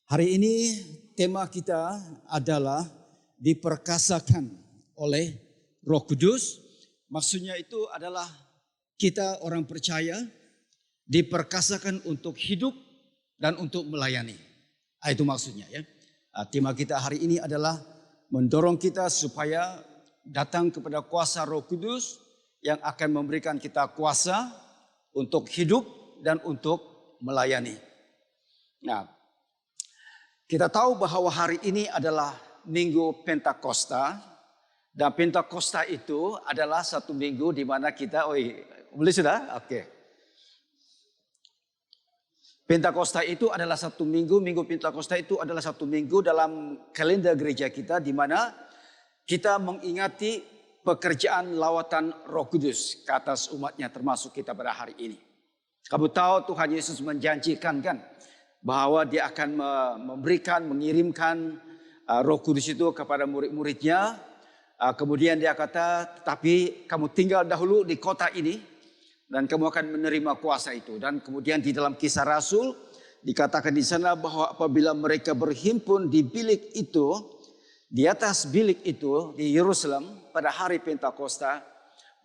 Hari ini tema kita adalah diperkasakan oleh Roh Kudus. Maksudnya itu adalah kita orang percaya diperkasakan untuk hidup dan untuk melayani. Itu maksudnya ya. Tema kita hari ini adalah mendorong kita supaya datang kepada kuasa Roh Kudus yang akan memberikan kita kuasa untuk hidup dan untuk melayani. Nah, kita tahu bahwa hari ini adalah Minggu Pentakosta. Dan Pentakosta itu adalah satu minggu di mana kita, boleh sudah? Oke. Pentakosta itu adalah satu minggu, Minggu Pentakosta itu adalah satu minggu dalam kalender gereja kita di mana kita mengingati pekerjaan lawatan Roh Kudus ke atas umatnya termasuk kita pada hari ini. Kamu tahu Tuhan Yesus menjanjikan kan bahwa dia akan memberikan, mengirimkan Roh Kudus itu kepada murid-muridnya. Kemudian dia kata, tetapi kamu tinggal dahulu di kota ini dan kamu akan menerima kuasa itu. Dan kemudian di dalam Kisah Rasul dikatakan di sana bahwa apabila mereka berhimpun di bilik itu, di atas bilik itu di Yerusalem pada hari Pentakosta,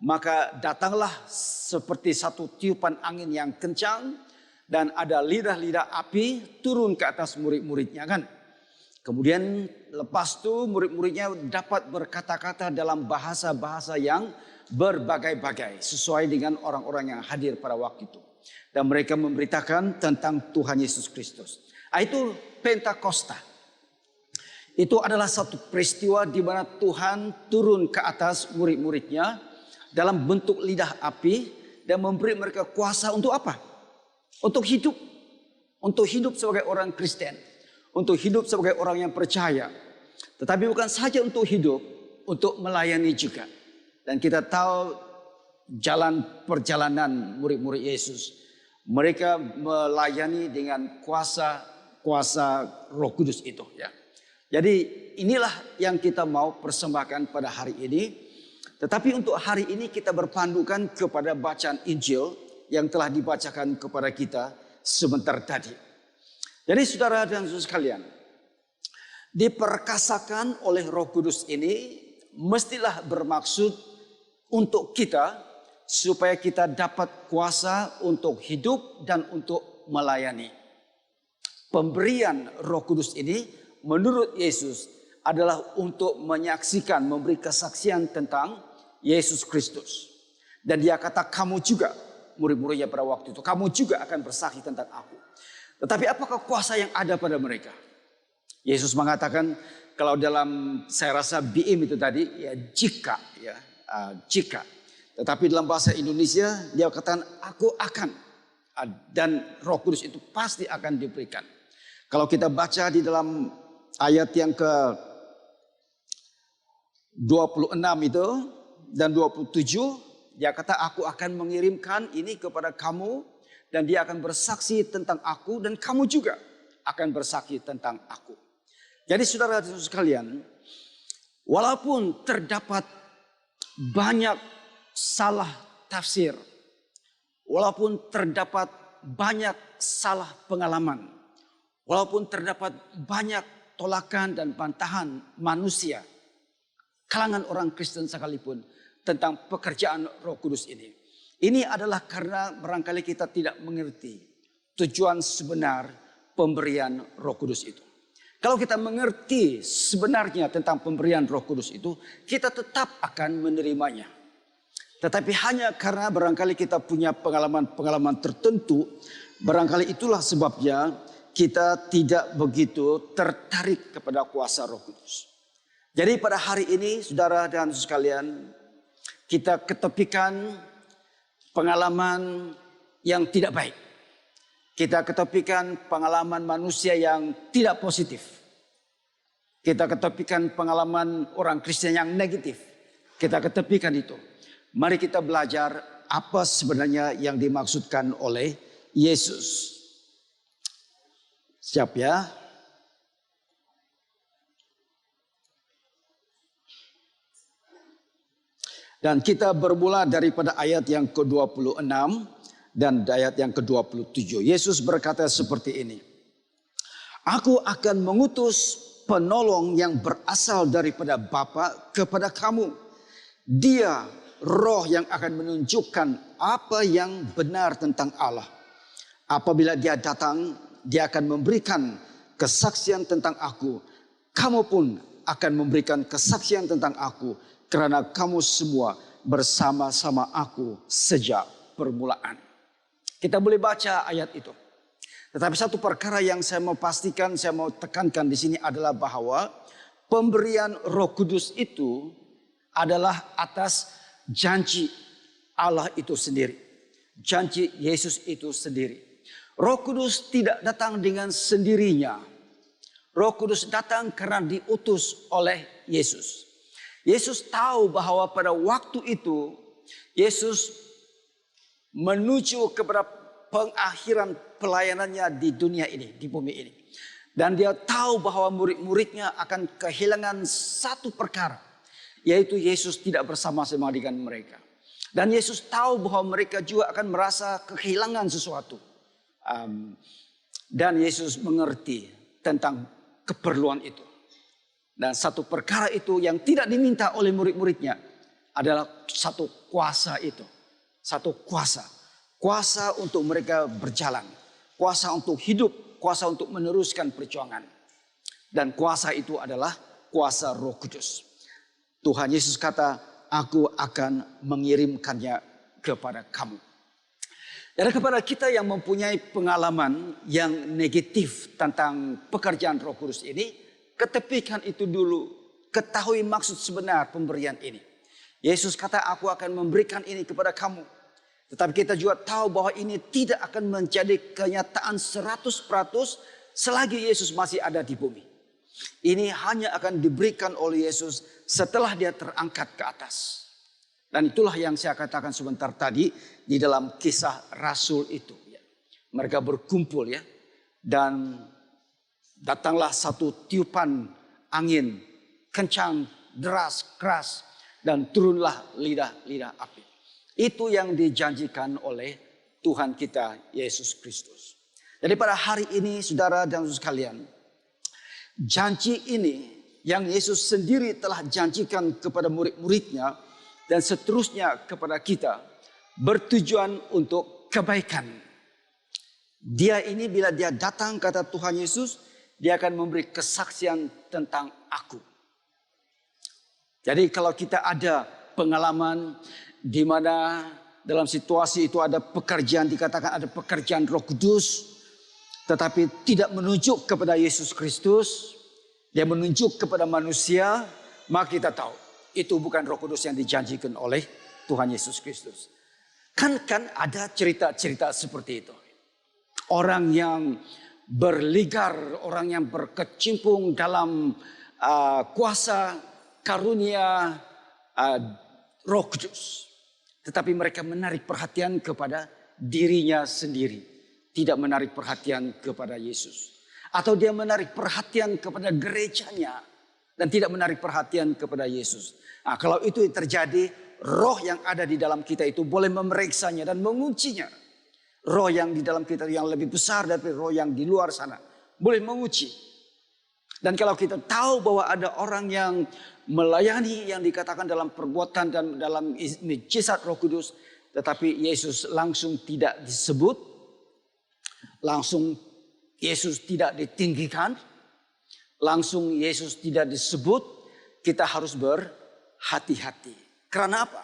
maka datanglah seperti satu tiupan angin yang kencang dan ada lidah-lidah api turun ke atas murid-muridnya kan. Kemudian lepas itu murid-muridnya dapat berkata-kata dalam bahasa-bahasa yang berbagai-bagai sesuai dengan orang-orang yang hadir pada waktu itu. Dan mereka memberitakan tentang Tuhan Yesus Kristus. Itu Pentakosta. Itu adalah satu peristiwa di mana Tuhan turun ke atas murid-muridnya dalam bentuk lidah api dan memberi mereka kuasa untuk apa? Untuk hidup. Untuk hidup sebagai orang Kristen. Untuk hidup sebagai orang yang percaya. Tetapi bukan saja untuk hidup, untuk melayani juga. Dan kita tahu jalan perjalanan murid-murid Yesus. Mereka melayani dengan kuasa Roh Kudus itu. Ya. Jadi inilah yang kita mau persembahkan pada hari ini. Tetapi untuk hari ini kita berpandukan kepada bacaan Injil yang telah dibacakan kepada kita sebentar tadi. Jadi saudara dan saudara sekalian, diperkasakan oleh Roh Kudus ini mestilah bermaksud untuk kita supaya kita dapat kuasa untuk hidup dan untuk melayani. Pemberian Roh Kudus ini menurut Yesus adalah untuk menyaksikan, memberi kesaksian tentang Yesus Kristus. Dan dia kata kamu juga, murid-muridnya pada waktu itu, kamu juga akan bersaksi tentang aku. Tetapi apakah kuasa yang ada pada mereka? Yesus mengatakan kalau dalam saya rasa BIM itu tadi ya jika. Tetapi dalam bahasa Indonesia dia katakan aku akan, dan Roh Kudus itu pasti akan diberikan. Kalau kita baca di dalam ayat yang ke 26 itu dan 27 dia kata aku akan mengirimkan ini kepada kamu. Dan dia akan bersaksi tentang aku dan kamu juga akan bersaksi tentang aku. Jadi saudara-saudara sekalian, walaupun terdapat banyak salah tafsir, walaupun terdapat banyak salah pengalaman, walaupun terdapat banyak tolakan dan bantahan manusia, kalangan orang Kristen sekalipun tentang pekerjaan Roh Kudus ini. Ini adalah karena barangkali kita tidak mengerti tujuan sebenar pemberian Roh Kudus itu. Kalau kita mengerti sebenarnya tentang pemberian Roh Kudus itu, kita tetap akan menerimanya. Tetapi hanya karena barangkali kita punya pengalaman-pengalaman tertentu, barangkali itulah sebabnya kita tidak begitu tertarik kepada kuasa Roh Kudus. Jadi pada hari ini saudara dan sekalian, kita ketepikan pengalaman yang tidak baik. Kita ketepikan pengalaman manusia yang tidak positif. Kita ketepikan pengalaman orang Kristen yang negatif. Kita ketepikan itu. Mari kita belajar apa sebenarnya yang dimaksudkan oleh Yesus. Siap ya? Dan kita bermula daripada ayat yang ke-26 dan ayat yang ke-27. Yesus berkata seperti ini. Aku akan mengutus penolong yang berasal daripada Bapa kepada kamu. Dia roh yang akan menunjukkan apa yang benar tentang Allah. Apabila dia datang, dia akan memberikan kesaksian tentang aku. Kamu pun akan memberikan kesaksian tentang aku, karena kamu semua bersama-sama aku sejak permulaan. Kita boleh baca ayat itu. Tetapi satu perkara yang saya mau pastikan, saya mau tekankan di sini adalah bahwa pemberian Roh Kudus itu adalah atas janji Allah itu sendiri. Janji Yesus itu sendiri. Roh Kudus tidak datang dengan sendirinya. Roh Kudus datang karena diutus oleh Yesus. Yesus tahu bahwa pada waktu itu Yesus menuju kepada pengakhiran pelayanannya di dunia ini, di bumi ini. Dan dia tahu bahwa murid-muridnya akan kehilangan satu perkara, yaitu Yesus tidak bersama-sama dengan mereka. Dan Yesus tahu bahwa mereka juga akan merasa kehilangan sesuatu. Dan Yesus mengerti tentang keperluan itu. Dan satu perkara itu yang tidak diminta oleh murid-muridnya adalah satu kuasa itu. Satu kuasa. Kuasa untuk mereka berjalan. Kuasa untuk hidup. Kuasa untuk meneruskan perjuangan. Dan kuasa itu adalah kuasa Roh Kudus. Tuhan Yesus kata, aku akan mengirimkannya kepada kamu. Dan kepada kita yang mempunyai pengalaman yang negatif tentang pekerjaan Roh Kudus ini, ketepikan itu dulu. Ketahui maksud sebenar pemberian ini. Yesus kata, aku akan memberikan ini kepada kamu. Tetapi kita juga tahu bahwa ini tidak akan menjadi kenyataan 100% selagi Yesus masih ada di bumi. Ini hanya akan diberikan oleh Yesus setelah dia terangkat ke atas. Dan itulah yang saya katakan sebentar tadi di dalam kisah Rasul itu. Mereka berkumpul ya. Dan datanglah satu tiupan angin kencang, deras, keras. Dan turunlah lidah-lidah api. Itu yang dijanjikan oleh Tuhan kita Yesus Kristus. Jadi pada hari ini saudara dan saudara sekalian, janji ini yang Yesus sendiri telah janjikan kepada murid-muridnya dan seterusnya kepada kita bertujuan untuk kebaikan. Dia ini bila dia datang kata Tuhan Yesus, dia akan memberi kesaksian tentang aku. Jadi kalau kita ada pengalaman di mana dalam situasi itu ada pekerjaan, dikatakan ada pekerjaan Roh Kudus, tetapi tidak menunjuk kepada Yesus Kristus, dia menunjuk kepada manusia, maka kita tahu itu bukan Roh Kudus yang dijanjikan oleh Tuhan Yesus Kristus. Kan ada cerita-cerita seperti itu. Orang yang berligar, orang yang berkecimpung dalam kuasa karunia Roh Kudus. Tetapi mereka menarik perhatian kepada dirinya sendiri. Tidak menarik perhatian kepada Yesus. Atau dia menarik perhatian kepada gerejanya. Dan tidak menarik perhatian kepada Yesus. Nah, kalau itu terjadi, roh yang ada di dalam kita itu boleh memeriksanya dan mengujinya. Roh yang di dalam kita yang lebih besar dari roh yang di luar sana. Boleh menguji. Dan kalau kita tahu bahwa ada orang yang melayani yang dikatakan dalam perbuatan dan dalam mujizat Roh Kudus, tetapi Yesus langsung tidak disebut, langsung Yesus tidak ditinggikan, langsung Yesus tidak disebut, kita harus berhati-hati. Karena apa?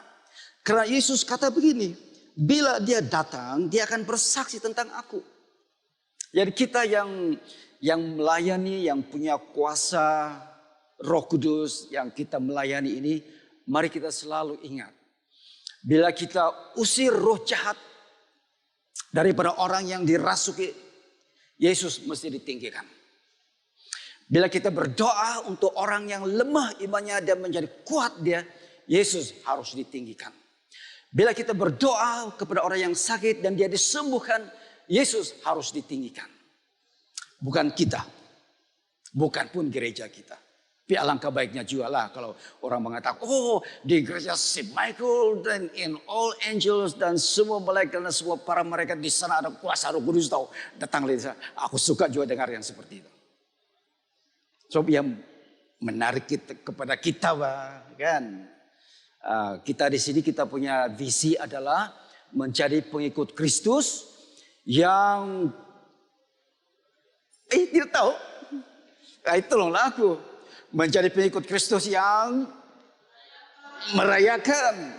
Karena Yesus kata begini, bila dia datang, dia akan bersaksi tentang aku. Jadi kita yang melayani, yang punya kuasa Roh Kudus yang kita melayani ini, mari kita selalu ingat. Bila kita usir roh jahat daripada orang yang dirasuki, Yesus mesti ditinggikan. Bila kita berdoa untuk orang yang lemah imannya dan menjadi kuat dia, Yesus harus ditinggikan. Bila kita berdoa kepada orang yang sakit dan dia disembuhkan, Yesus harus ditinggikan. Bukan kita, bukan pun gereja kita. Tapi alangkah baiknya juga lah kalau orang mengatakan, oh di gereja Saint Michael dan in all angels dan semua malaikat dan semua para malaikat di sana ada kuasa Roh Kudus tahu. Datang lihat, aku suka juga dengar yang seperti itu. Sebab yang menarik kita kepada kita, kan? Kita di sini kita punya visi adalah menjadi pengikut Kristus yang tidak tahu. Tolonglah aku menjadi pengikut Kristus yang merayakan,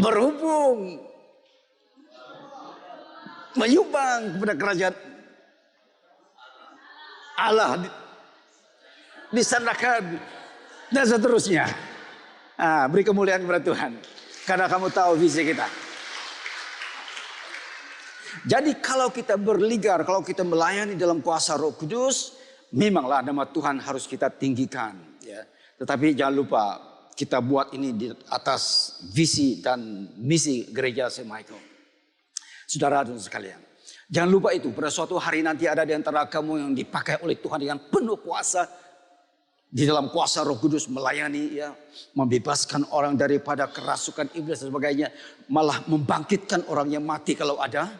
berhubung, menyumbang kepada kerajaan Allah, disandarkan dan seterusnya. Beri kemuliaan kepada Tuhan karena kamu tahu visi kita. Jadi kalau kita berligar, kalau kita melayani dalam kuasa Roh Kudus, memanglah nama Tuhan harus kita tinggikan. Ya. Tetapi jangan lupa kita buat ini di atas visi dan misi gereja St. Michael. Saudara dan sekalian, jangan lupa itu pada suatu hari nanti ada di antara kamu yang dipakai oleh Tuhan dengan penuh kuasa. Di dalam kuasa Roh Kudus melayani, ya, membebaskan orang daripada kerasukan iblis dan sebagainya, malah membangkitkan orang yang mati kalau ada.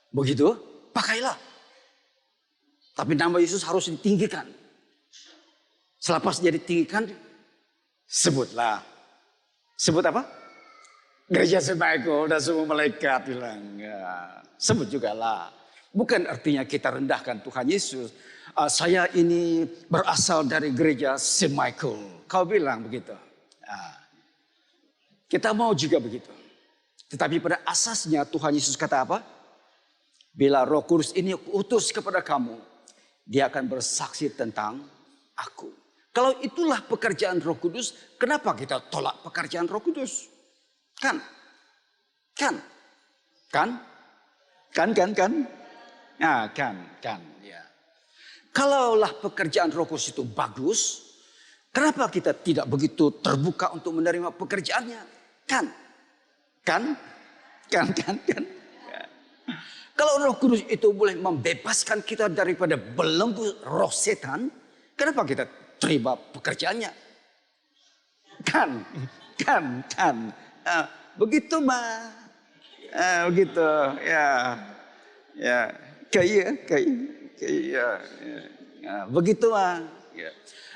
Begitu, pakailah. Tapi nama Yesus harus ditinggikan. Selepas dia ditinggikan, sebutlah. Sebut apa? Gereja St. Michael dan semua malaikat bilang, ya, sebut juga lah. Bukan artinya kita rendahkan Tuhan Yesus. Saya ini berasal dari gereja St. Michael. Kau bilang begitu. Kita mau juga begitu. Tetapi pada asasnya Tuhan Yesus kata apa? Bila Roh Kudus ini utus kepada kamu, dia akan bersaksi tentang aku. Kalau itulah pekerjaan Roh Kudus, kenapa kita tolak pekerjaan Roh Kudus? Kan? Ya. Kalaulah pekerjaan Roh Kudus itu bagus, kenapa kita tidak begitu terbuka untuk menerima pekerjaannya? Kan? Kalau Roh Kudus itu boleh membebaskan kita daripada belenggu roh setan, kenapa kita terima pekerjaannya? Kan? Begitu mah. Begitu, ya. Begitu mah. Ya.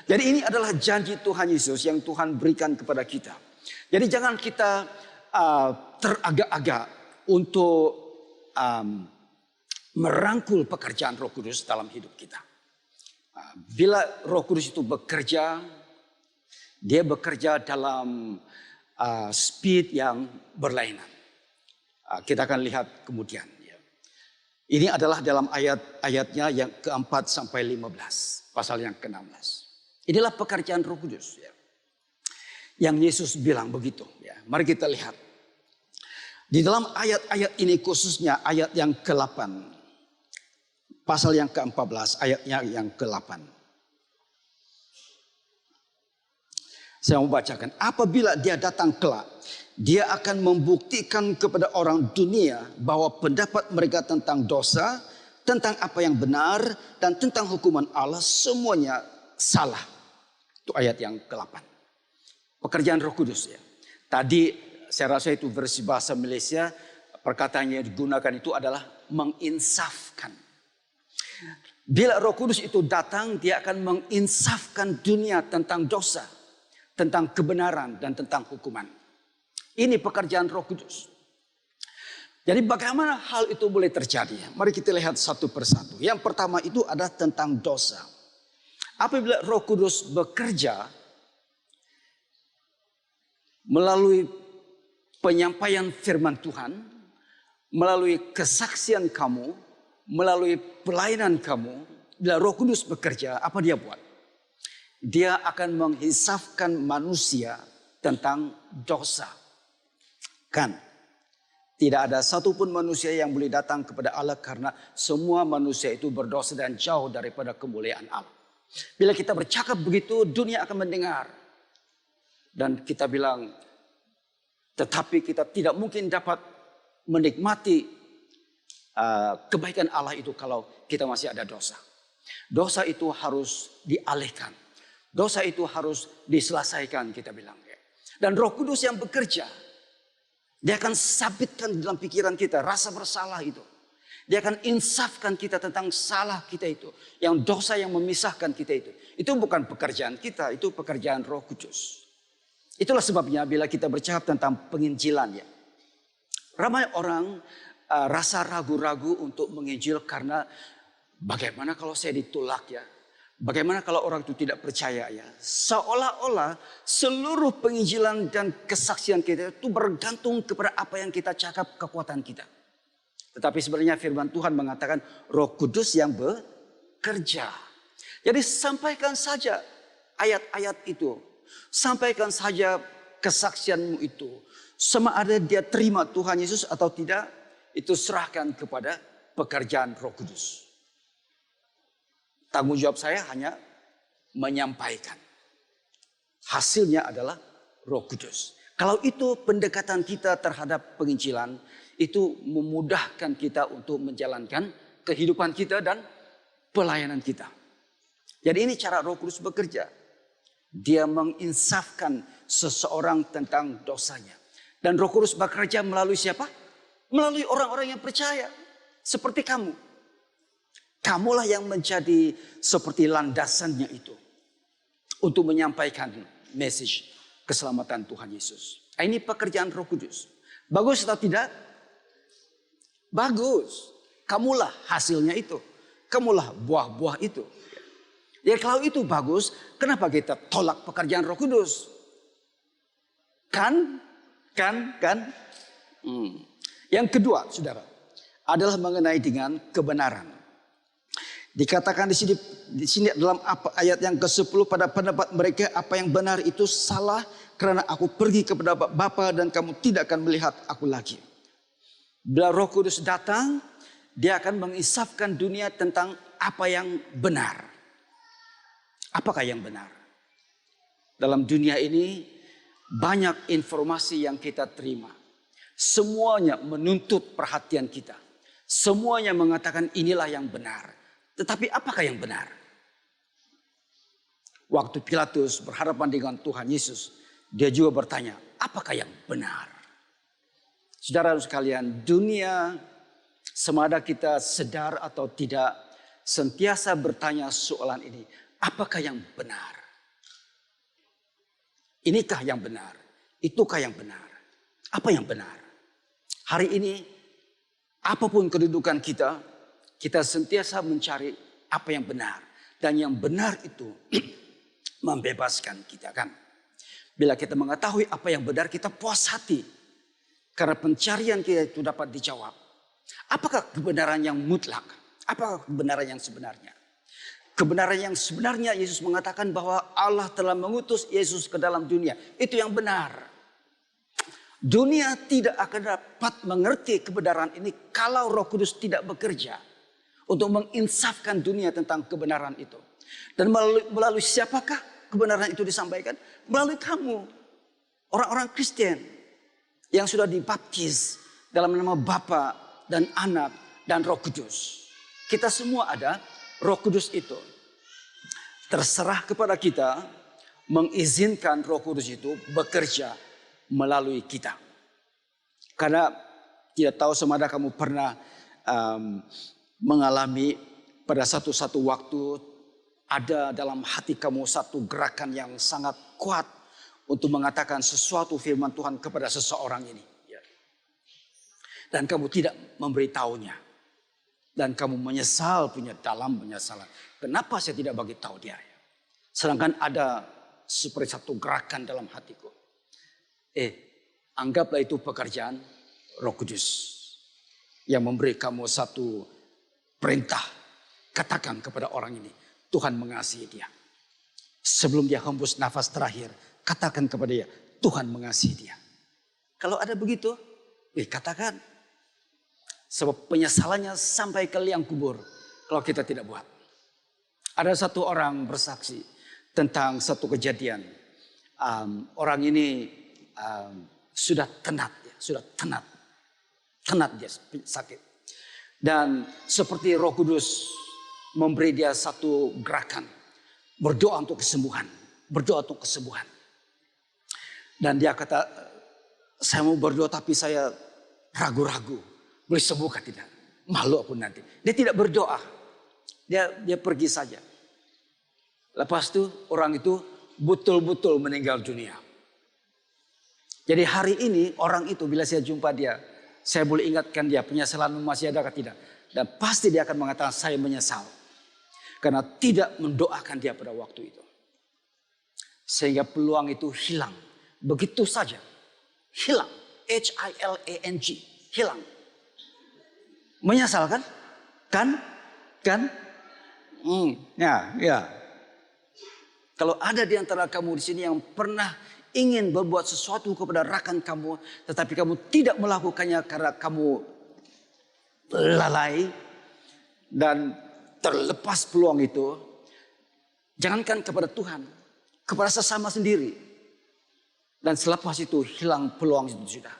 Jadi ini adalah janji Tuhan Yesus yang Tuhan berikan kepada kita. Jadi jangan kita teragak-agak untuk merangkul pekerjaan Roh Kudus dalam hidup kita. Bila Roh Kudus itu bekerja, dia bekerja dalam speed yang berlainan. Kita akan lihat kemudian. Ini adalah dalam ayat-ayatnya yang ke-4 sampai 15. Pasal yang ke-16. Inilah pekerjaan Roh Kudus. Ya. Yang Yesus bilang begitu. Ya. Mari kita lihat. Di dalam ayat-ayat ini khususnya ayat yang ke-8. Pasal yang ke-14 ayatnya yang ke-8. Saya mau bacakan. Apabila dia datang kelak, dia akan membuktikan kepada orang dunia bahwa pendapat mereka tentang dosa, tentang apa yang benar, dan tentang hukuman Allah semuanya salah. Itu ayat yang ke-8. Pekerjaan Roh Kudus ya. Tadi saya rasa itu versi bahasa Malaysia, perkataan yang digunakan itu adalah menginsafkan. Bila Roh Kudus itu datang, dia akan menginsafkan dunia tentang dosa, tentang kebenaran, dan tentang hukuman. Ini pekerjaan Roh Kudus. Jadi bagaimana hal itu boleh terjadi? Mari kita lihat satu persatu. Yang pertama itu adalah tentang dosa. Apabila Roh Kudus bekerja melalui penyampaian firman Tuhan, melalui kesaksian kamu, melalui pelayanan kamu, bila Roh Kudus bekerja, apa dia buat? Dia akan menghisapkan manusia tentang dosa. Kan? Tidak ada satupun manusia yang boleh datang kepada Allah karena semua manusia itu berdosa dan jauh daripada kemuliaan Allah. Bila kita bercakap begitu, dunia akan mendengar. Dan kita bilang, tetapi kita tidak mungkin dapat menikmati kebaikan Allah itu kalau kita masih ada dosa. Dosa itu harus dialihkan. Dosa itu harus diselesaikan, kita bilang. Dan Roh Kudus yang bekerja, dia akan sabitkan dalam pikiran kita rasa bersalah itu. Dia akan insafkan kita tentang salah kita itu. Yang dosa yang memisahkan kita itu. Itu bukan pekerjaan kita, itu pekerjaan Roh Kudus. Itulah sebabnya bila kita bercakap tentang penginjilan ya. Ramai orang rasa ragu-ragu untuk menginjil karena bagaimana kalau saya ditolak ya. Bagaimana kalau orang itu tidak percaya ya. Seolah-olah seluruh penginjilan dan kesaksian kita itu bergantung kepada apa yang kita cakap, kekuatan kita. Tetapi sebenarnya firman Tuhan mengatakan Roh Kudus yang bekerja. Jadi sampaikan saja ayat-ayat itu. Sampaikan saja kesaksianmu itu. Sama ada dia terima Tuhan Yesus atau tidak, itu serahkan kepada pekerjaan Roh Kudus. Tanggung jawab saya hanya menyampaikan. Hasilnya adalah Roh Kudus. Kalau itu pendekatan kita terhadap penginjilan, itu memudahkan kita untuk menjalankan kehidupan kita dan pelayanan kita. Jadi ini cara Roh Kudus bekerja. Dia menginsafkan seseorang tentang dosanya. Dan Roh Kudus bekerja melalui siapa? Melalui orang-orang yang percaya. Seperti kamu. Kamulah yang menjadi seperti landasannya itu. Untuk menyampaikan message keselamatan Tuhan Yesus. Ini pekerjaan Roh Kudus. Bagus atau tidak? Bagus. Kamulah hasilnya itu. Kamulah buah-buah itu. Ya kalau itu bagus, kenapa kita tolak pekerjaan Roh Kudus? Kan? Yang kedua, saudara, adalah mengenai dengan kebenaran. Dikatakan di sini dalam ayat yang ke-10, pada pendapat mereka apa yang benar itu salah karena aku pergi kepada Bapa dan kamu tidak akan melihat aku lagi. Bila Roh Kudus datang, dia akan menginsafkan dunia tentang apa yang benar. Apakah yang benar? Dalam dunia ini banyak informasi yang kita terima. Semuanya menuntut perhatian kita. Semuanya mengatakan inilah yang benar. Tetapi apakah yang benar? Waktu Pilatus berhadapan dengan Tuhan Yesus, dia juga bertanya, apakah yang benar? Saudara sekalian, dunia semada kita sadar atau tidak, sentiasa bertanya soalan ini, apakah yang benar? Inikah yang benar? Itukah yang benar? Apa yang benar? Hari ini, apapun kedudukan kita, kita sentiasa mencari apa yang benar. Dan yang benar itu membebaskan kita kan. Bila kita mengetahui apa yang benar, kita puas hati. Karena pencarian kita itu dapat dijawab. Apakah kebenaran yang mutlak? Apakah kebenaran yang sebenarnya? Kebenaran yang sebenarnya Yesus mengatakan bahwa Allah telah mengutus Yesus ke dalam dunia. Itu yang benar. Dunia tidak akan dapat mengerti kebenaran ini kalau Roh Kudus tidak bekerja. Untuk menginsafkan dunia tentang kebenaran itu. Dan melalui siapakah kebenaran itu disampaikan? Melalui kamu. Orang-orang Kristen. Yang sudah dibaptis dalam nama Bapa dan Anak dan Roh Kudus. Kita semua ada Roh Kudus itu. Terserah kepada kita mengizinkan Roh Kudus itu bekerja melalui kita. Karena tidak tahu semada kamu pernah mengalami pada satu waktu ada dalam hati kamu satu gerakan yang sangat kuat untuk mengatakan sesuatu firman Tuhan kepada seseorang ini. Dan kamu tidak memberitahunya. Dan kamu menyesal, punya dalam penyesalan. Kenapa saya tidak bagi tahu dia? Sedangkan ada seperti satu gerakan dalam hatiku. Anggaplah itu pekerjaan Roh Kudus. Yang memberi kamu satu perintah. Katakan kepada orang ini, Tuhan mengasihi dia. Sebelum dia hembus nafas terakhir, katakan kepada dia, Tuhan mengasihi dia. Kalau ada begitu, katakan. Sebab penyesalannya sampai ke liang kubur kalau kita tidak buat. Ada satu orang bersaksi tentang satu kejadian. Orang ini sudah tenat dia sakit. Dan seperti Roh Kudus memberi dia satu gerakan. Berdoa untuk kesembuhan. Dan dia kata, saya mau berdoa tapi saya ragu-ragu. Boleh sembuhkah tidak? Malu pun nanti. Dia tidak berdoa. Dia pergi saja. Lepas itu orang itu betul-betul meninggal dunia. Jadi hari ini orang itu bila saya jumpa dia, saya boleh ingatkan dia penyesalan masih ada atau tidak. Dan pasti dia akan mengatakan saya menyesal. Karena tidak mendoakan dia pada waktu itu. Sehingga peluang itu hilang. Begitu saja. Hilang. HILANG. Hilang. Menyesal kan? Kan? Ya. Kalau ada di antara kamu di sini yang pernah ingin berbuat sesuatu kepada rakan kamu, tetapi kamu tidak melakukannya karena kamu lalai dan terlepas peluang itu, jangankan kepada Tuhan, kepada sesama sendiri. Dan selepas itu hilang peluang itu sudah.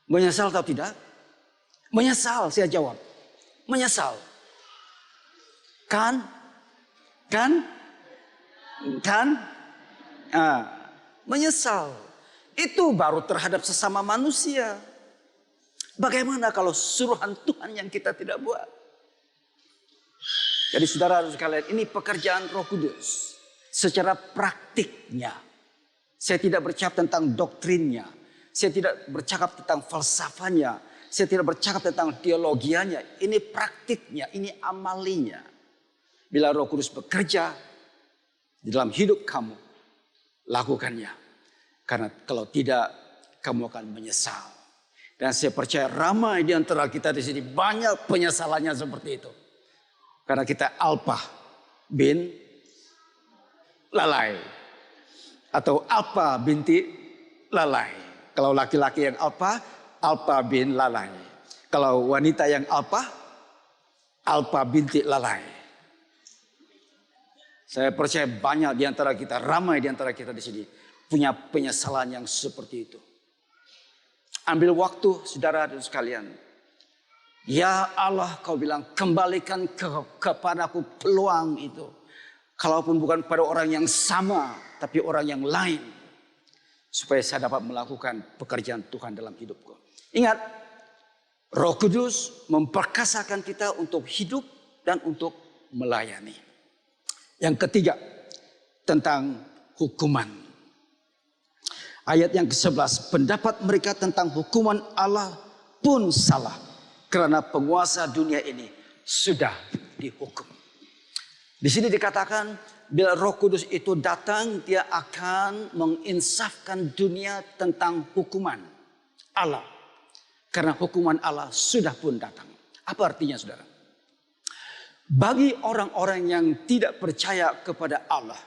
Menyesal atau tidak? Menyesal, saya jawab. Menyesal. Kan? Menyesal. Itu baru terhadap sesama manusia. Bagaimana kalau suruhan Tuhan yang kita tidak buat? Jadi saudara sekalian, ini pekerjaan Roh Kudus. Secara praktiknya. Saya tidak bercakap tentang doktrinnya. Saya tidak bercakap tentang falsafahnya. Saya tidak bercakap tentang teologianya. Ini praktiknya, ini amalinya. Bila Roh Kudus bekerja di dalam hidup kamu, lakukannya. Karena kalau tidak, kamu akan menyesal. Dan saya percaya ramai di antara kita di sini banyak penyesalannya seperti itu. Karena kita alpa bin lalai. Atau alpa binti lalai. Kalau laki-laki yang alpa bin lalai. Kalau wanita yang alpa binti lalai. Saya percaya banyak di antara kita, ramai di antara kita di sini punya penyesalan yang seperti itu. Ambil waktu saudara dan sekalian. Ya Allah, kau bilang kembalikan kepadaku peluang itu. Kalaupun bukan pada orang yang sama, tapi orang yang lain. Supaya saya dapat melakukan pekerjaan Tuhan dalam hidupku. Ingat, Roh Kudus memperkasakan kita untuk hidup dan untuk melayani. Yang ketiga, tentang hukuman. Ayat yang ke-11, pendapat mereka tentang hukuman Allah pun salah. Karena penguasa dunia ini sudah dihukum. Di sini dikatakan bila Roh Kudus itu datang, dia akan menginsafkan dunia tentang hukuman Allah. Karena hukuman Allah sudah pun datang. Apa artinya saudara? Bagi orang-orang yang tidak percaya kepada Allah,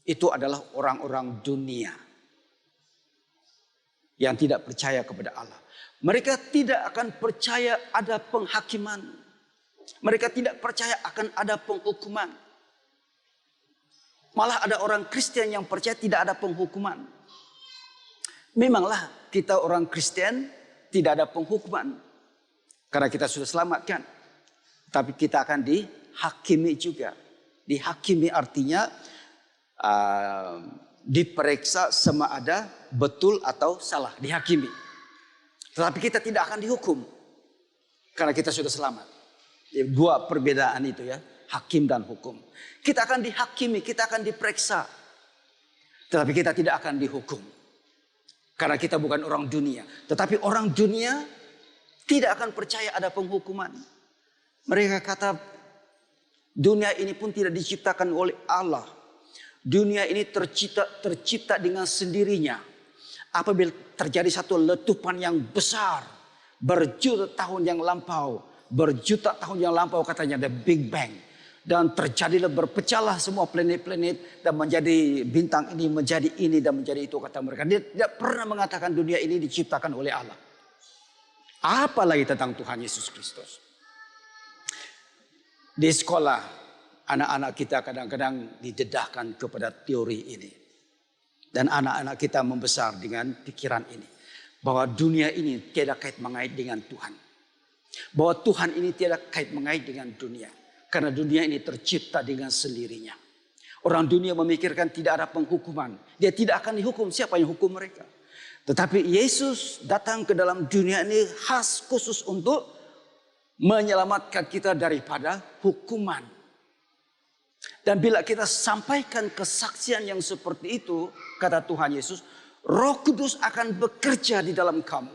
itu adalah orang-orang dunia yang tidak percaya kepada Allah. Mereka tidak akan percaya ada penghakiman. Mereka tidak percaya akan ada penghukuman. Malah ada orang Kristen yang percaya tidak ada penghukuman. Memanglah kita orang Kristen tidak ada penghukuman. Karena kita sudah selamatkan. Tapi kita akan dihakimi juga. Dihakimi artinya diperiksa sama ada betul atau salah. Dihakimi. Tetapi kita tidak akan dihukum. Karena kita sudah selamat. Dua perbedaan itu ya. Hakim dan hukum. Kita akan dihakimi, kita akan diperiksa. Tetapi kita tidak akan dihukum. Karena kita bukan orang dunia. Tetapi orang dunia tidak akan percaya ada penghukuman. Mereka kata dunia ini pun tidak diciptakan oleh Allah. Dunia ini tercipta dengan sendirinya. Apabila terjadi satu letupan yang besar. Berjuta tahun yang lampau. Berjuta tahun yang lampau katanya the Big Bang. Dan terjadilah berpecahlah semua planet-planet. Dan menjadi bintang ini menjadi ini dan menjadi itu kata mereka. Dia tidak pernah mengatakan dunia ini diciptakan oleh Allah. Apalagi tentang Tuhan Yesus Kristus. Di sekolah anak-anak kita kadang-kadang didedahkan kepada teori ini. Dan anak-anak kita membesar dengan pikiran ini. Bahwa dunia ini tiada kait mengait dengan Tuhan. Bahwa Tuhan ini tiada kait mengait dengan dunia. Karena dunia ini tercipta dengan sendirinya. Orang dunia memikirkan tidak ada penghukuman. Dia tidak akan dihukum. Siapa yang hukum mereka? Tetapi Yesus datang ke dalam dunia ini khas khusus untuk menyelamatkan kita daripada hukuman. Dan bila kita sampaikan kesaksian yang seperti itu, kata Tuhan Yesus, Roh Kudus akan bekerja di dalam kamu.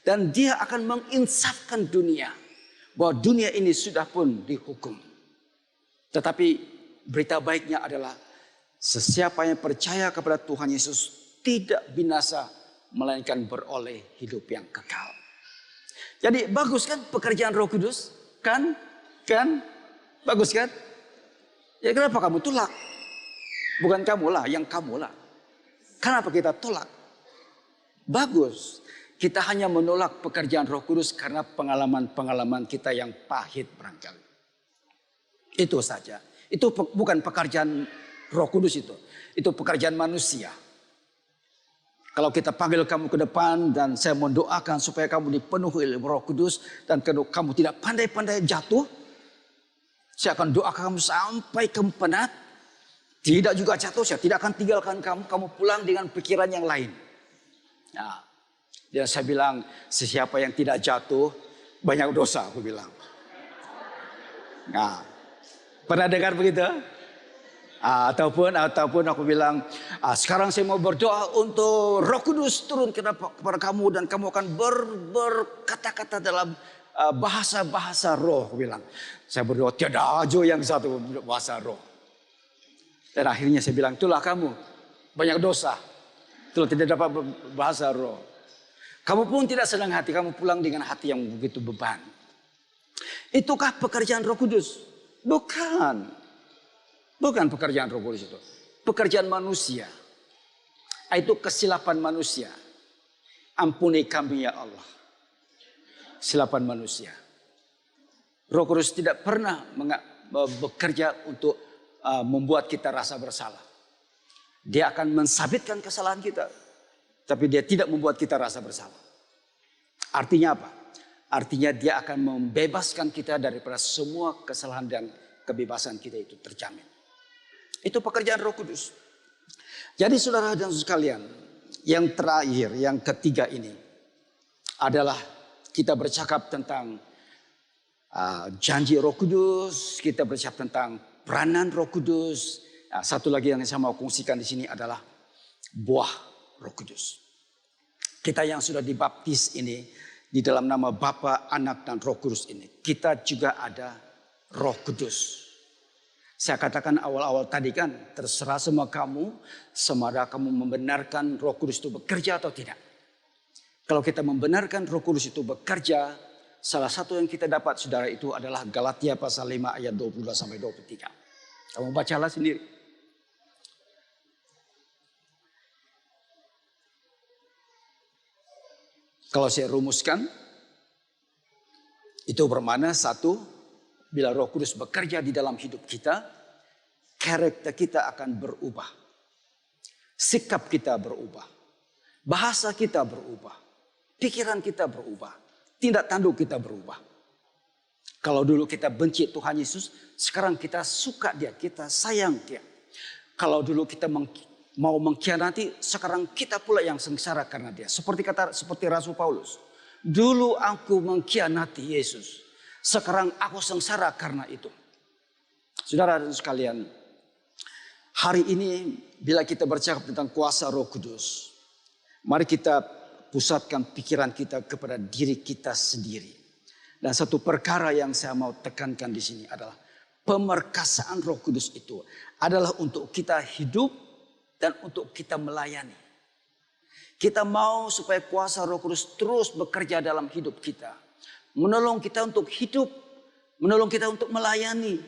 Dan dia akan menginsafkan dunia. Bahwa dunia ini sudah pun dihukum. Tetapi berita baiknya adalah sesiapa yang percaya kepada Tuhan Yesus tidak binasa, melainkan beroleh hidup yang kekal. Jadi bagus kan pekerjaan Roh Kudus? Kan? Bagus kan? Ya kenapa kamu tolak? Bukan kamulah, yang kamulah. Kenapa kita tolak? Bagus. Kita hanya menolak pekerjaan Roh Kudus karena pengalaman-pengalaman kita yang pahit barangkali. Itu saja. Itu bukan pekerjaan Roh Kudus itu. Itu pekerjaan manusia. Kalau kita panggil kamu ke depan dan saya mendoakan supaya kamu dipenuhi oleh Roh Kudus dan kamu tidak pandai-pandai jatuh, saya akan doakan kamu sampai kamu penat. Tidak juga jatuh, saya tidak akan tinggalkan kamu. Kamu pulang dengan pikiran yang lain. Nah, dan saya bilang, sesiapa yang tidak jatuh, banyak dosa, aku bilang. Nah, pernah dengar begitu? Ataupun aku bilang, sekarang saya mau berdoa untuk Roh Kudus turun kepada kamu dan kamu akan berkata-kata dalam bahasa-bahasa roh. Aku bilang, saya berdoa tiada aja yang satu bahasa roh. Dan akhirnya saya bilang, itulah kamu banyak dosa. Itulah tidak dapat bahasa roh. Kamu pun tidak senang hati, kamu pulang dengan hati yang begitu beban. Itukah pekerjaan Roh Kudus? Bukan. Bukan pekerjaan Roh Kudus itu. Pekerjaan manusia. Itu kesilapan manusia. Ampuni kami ya Allah. Silapan manusia. Roh Kudus tidak pernah bekerja untuk membuat kita rasa bersalah. Dia akan mensabitkan kesalahan kita. Tapi dia tidak membuat kita rasa bersalah. Artinya apa? Artinya dia akan membebaskan kita daripada semua kesalahan dan kebebasan kita itu terjamin. Itu pekerjaan Roh Kudus. Jadi saudara dan sekalian, yang terakhir, yang ketiga ini adalah kita bercakap tentang janji Roh Kudus, kita bercakap tentang peranan Roh Kudus. Satu lagi yang saya mau kongsikan di sini adalah buah Roh Kudus. Kita yang sudah dibaptis ini di dalam nama Bapa, Anak dan Roh Kudus ini, kita juga ada Roh Kudus. Saya katakan awal-awal tadi kan, terserah semua kamu, semada kamu membenarkan Roh Kudus itu bekerja atau tidak. Kalau kita membenarkan Roh Kudus itu bekerja, salah satu yang kita dapat saudara itu adalah Galatia pasal 5 ayat 22 sampai 23. Kamu bacalah sendiri. Kalau saya rumuskan, itu bermakna satu, bila Roh Kudus bekerja di dalam hidup kita, karakter kita akan berubah. Sikap kita berubah. Bahasa kita berubah. Pikiran kita berubah. Tindak tanduk kita berubah. Kalau dulu kita benci Tuhan Yesus, sekarang kita suka dia, kita sayang dia. Kalau dulu kita mau mengkhianati, sekarang kita pula yang sengsara karena dia. Seperti Rasul Paulus. Dulu aku mengkhianati Yesus, sekarang aku sengsara karena itu. Saudara dan sekalian, hari ini bila kita bercakap tentang kuasa Roh Kudus, mari kita pusatkan pikiran kita kepada diri kita sendiri. Dan satu perkara yang saya mau tekankan di sini adalah pemerkasaan Roh Kudus itu adalah untuk kita hidup dan untuk kita melayani. Kita mau supaya kuasa Roh Kudus terus bekerja dalam hidup kita. Menolong kita untuk hidup, menolong kita untuk melayani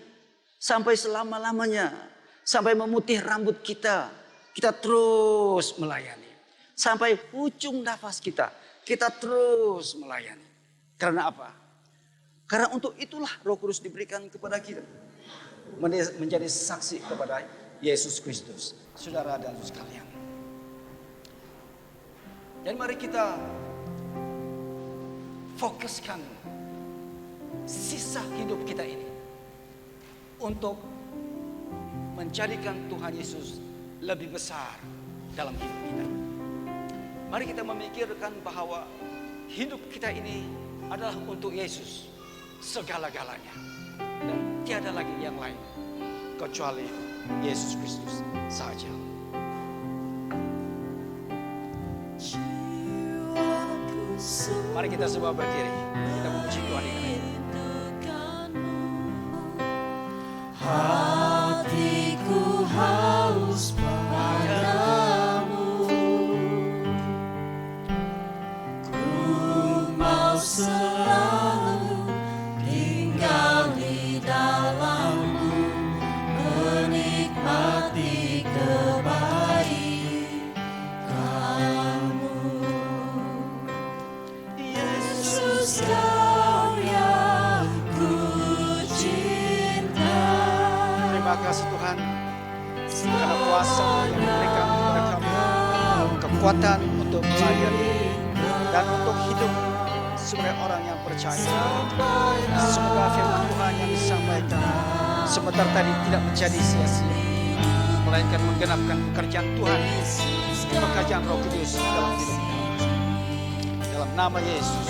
sampai selama-lamanya, sampai memutih rambut kita. Kita terus melayani. Sampai ujung nafas kita terus melayani. Karena apa? Karena untuk itulah Roh Kudus diberikan kepada kita. Menjadi saksi kepada Yesus Kristus. Saudara dan sekalian. Dan mari kita fokuskan sisa hidup kita ini untuk menjadikan Tuhan Yesus lebih besar dalam hidup kita. Mari kita memikirkan bahwa hidup kita ini adalah untuk Yesus. segala-galanya. Dan tiada lagi yang lain kecuali Yesus Kristus saja. Mari kita semua berdiri. Kita memuji Tuhan dengan ini. Hatiku haus padamu, ku mau selalu tinggal di dalammu, menikmati kebaikanmu. Yesus, Kau yang ku cinta. Terima kasih Tuhan karena kuasa yang memberikan kepada kami kekuatan untuk melayani dan untuk hidup sebagai orang yang percaya. Semoga firman Tuhan yang disampaikan sebentar tadi tidak menjadi sia-sia, melainkan menggenapkan pekerjaan Tuhan, pekerjaan Roh Kudus dalam hidup kami. Dalam nama Yesus.